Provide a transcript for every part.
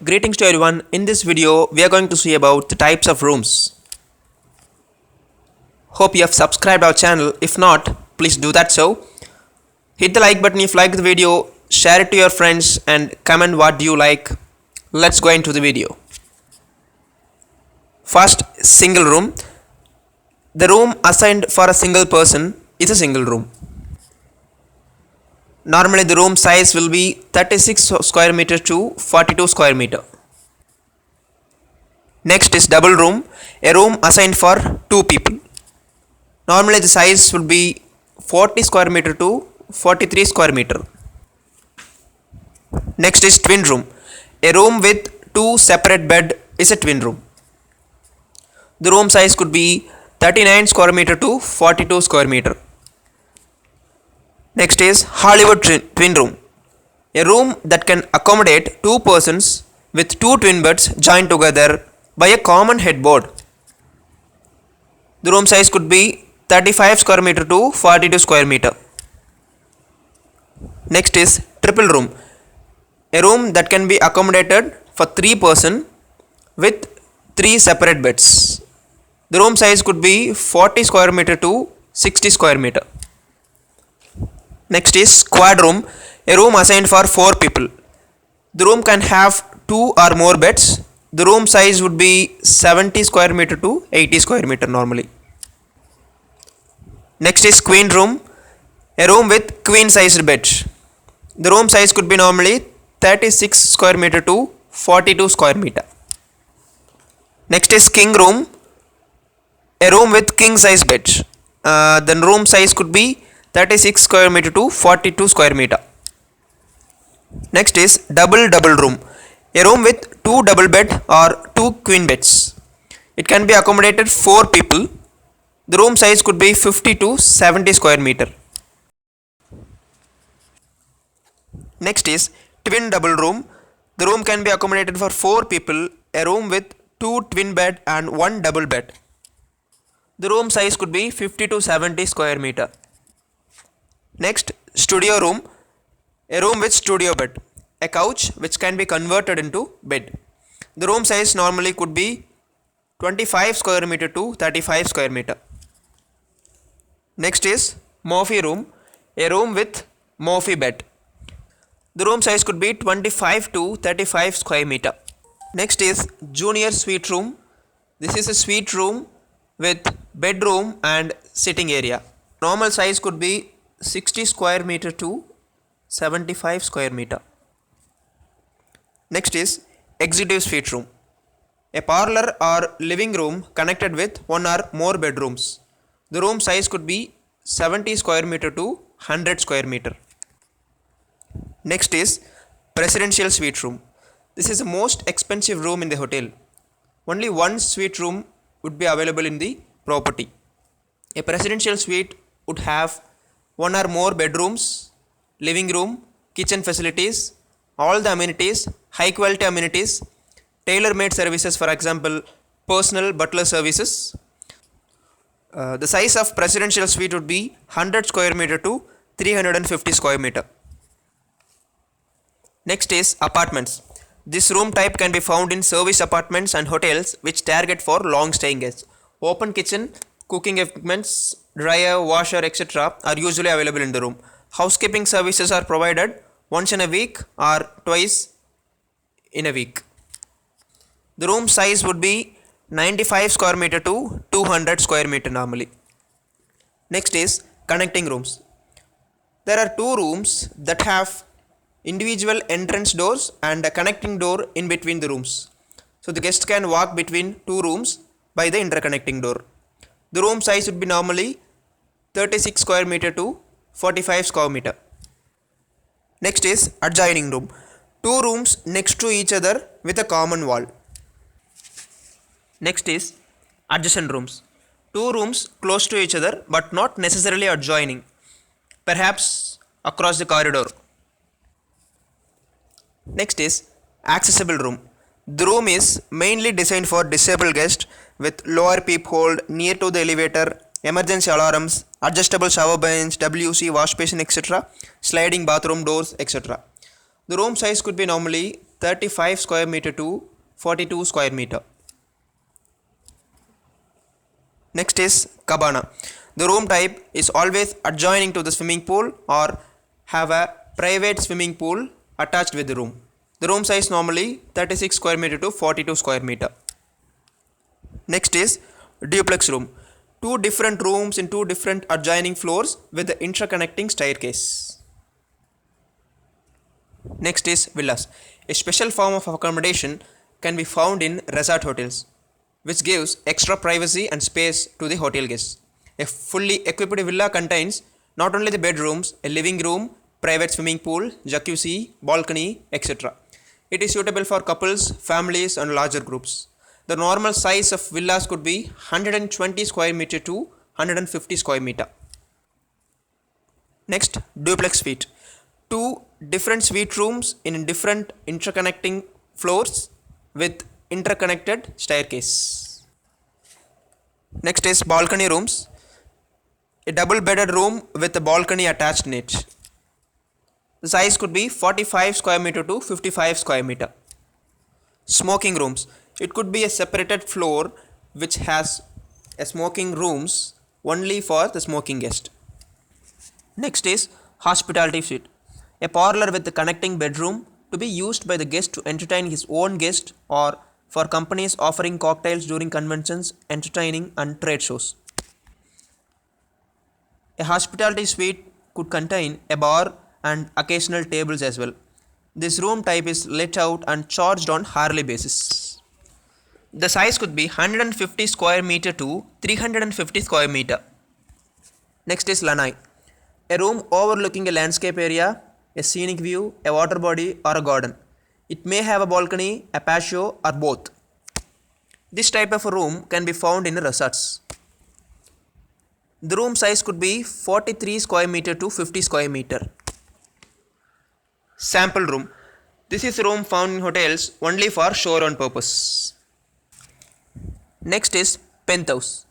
Greetings to everyone. In this video, we are going to see about the types of rooms. Hope you have subscribed our channel. If not, please do that so. Hit the like button if you like the video, share it to your friends and comment what do you like. Let's go into the video. First, single room. The room assigned for a single person is a single room. Normally the room size will be 36 square meter to 42 square meter. Next is double room, a room assigned for two people. Normally the size will be 40 square meter to 43 square meter. Next is twin room, a room with two separate bed is a twin room. The room size could be 39 square meter to 42 square meter. Next is Hollywood twin room, a room that can accommodate two persons with two twin beds joined together by a common headboard. The room size could be 35 square meter to 42 square meter. Next is triple room, a room that can be accommodated for three persons with three separate beds. The room size could be 40 square meter to 60 square meter. Next is quad room, a room assigned for four people. The room can have two or more beds. The room size would be 70 square meter to 80 square meter normally. Next is queen room, a room with queen sized bed. The room size could be normally 36 square meter to 42 square meter. Next is king room, a room with king size bed. The room size could be 36 square meter to 42 square meter. Next is double room, a room with two double bed or two queen beds. It can be accommodated four people. The room size could be 50 to 70 square meter. Next is twin double room. The room can be accommodated for four people, a room with two twin bed and one double bed. The room size could be 50 to 70 square meter. Next, studio room, a room with studio bed, a couch which can be converted into bed. The room size normally could be 25 square meter to 35 square meter. Next is Murphy room, a room with Murphy bed. The room size could be 25 to 35 square meter. Next is junior suite room. This is a suite room with bedroom and sitting area. Normal size could be 60 square meter to 75 square meter. Next is executive suite room, a parlor or living room connected with one or more bedrooms. The room size could be 70 square meter to 100 square meter. Next is presidential suite room. This is the most expensive room in the hotel. Only one suite room would be available in the property. A presidential suite would have one or more bedrooms, living room, kitchen facilities, all the amenities, high quality amenities, tailor-made services, for example, personal butler services. The size of presidential suite would be 100 square meter to 350 square meter. Next is apartments. This room type can be found in service apartments and hotels which target for long staying guests. Open kitchen, cooking equipments, dryer, washer, etc. are usually available in the room. Housekeeping services are provided once in a week or twice in a week. The room size would be 95 square meter to 200 square meter normally. Next is connecting rooms. There are two rooms that have individual entrance doors and a connecting door in between the rooms. So the guest can walk between two rooms by the interconnecting door. The room size would be normally 36 square meter to 45 square meter. Next is adjoining room. Two rooms next to each other with a common wall. Next is adjacent rooms. Two rooms close to each other but not necessarily adjoining, perhaps across the corridor. Next is accessible room. The room is mainly designed for disabled guests with lower peephole near to the elevator, emergency alarms, adjustable shower bench, WC, wash basin, etc., sliding bathroom doors, etc. The room size could be normally 35 square meter to 42 square meter. Next is cabana. The room type is always adjoining to the swimming pool or have a private swimming pool attached with the room. The room size normally 36 square meter to 42 square meter. Next is duplex room. Two different rooms in two different adjoining floors with the interconnecting staircase. Next is villas. A special form of accommodation can be found in resort hotels, which gives extra privacy and space to the hotel guests. A fully equipped villa contains not only the bedrooms, a living room, private swimming pool, jacuzzi, balcony, etc. It is suitable for couples, families, and larger groups. The normal size of villas could be 120 square meter to 150 square meter. Next, duplex suite. Two different suite rooms in different interconnecting floors with interconnected staircase. Next is balcony rooms. A double bedded room with a balcony attached in it. The size could be 45 square meter to 55 square meter. Smoking rooms. It could be a separated floor which has a smoking rooms only for the smoking guest. Next is hospitality suite. A parlor with a connecting bedroom to be used by the guest to entertain his own guest or for companies offering cocktails during conventions, entertaining and trade shows. A hospitality suite could contain a bar and occasional tables as well. This room type is let out and charged on hourly basis. The size could be 150 square meter to 350 square meter. Next is lanai. A room overlooking a landscape area, a scenic view, a water body or a garden. It may have a balcony, a patio or both. This type of a room can be found in resorts. The room size could be 43 square meter to 50 square meter. Sample room. This is a room found in hotels only for show-around purpose. Next is penthouse.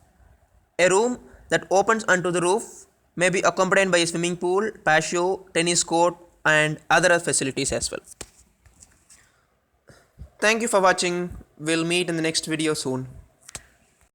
A room that opens onto the roof may be accompanied by a swimming pool, patio, tennis court and other facilities as well. Thank you for watching. We'll meet in the next video soon.